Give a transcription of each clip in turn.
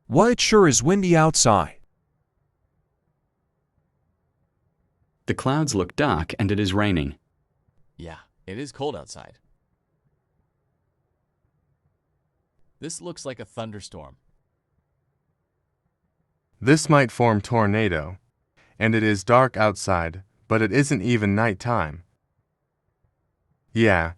Well, it sure is windy outside. The clouds look dark and it is raining. Yeah, it is cold outside. This looks like a thunderstorm. This might form tornado. And it is dark outside, but it isn't even night time. Yeah.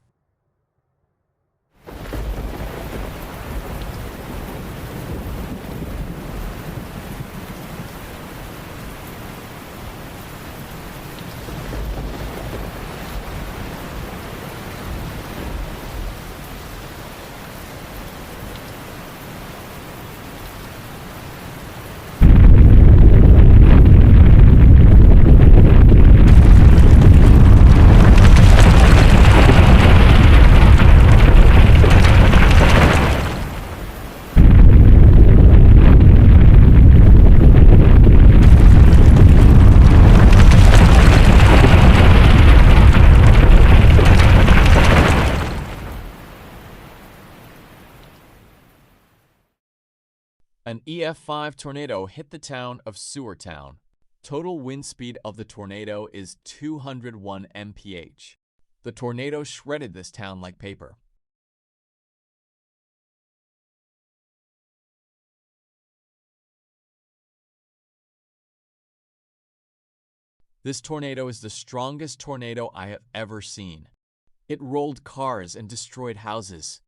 An EP5 tornado hit the town of Sewertown. Total wind speed of the tornado is 201 mph. The tornado shredded this town like paper. This tornado is the strongest tornado I have ever seen. It rolled cars and destroyed houses.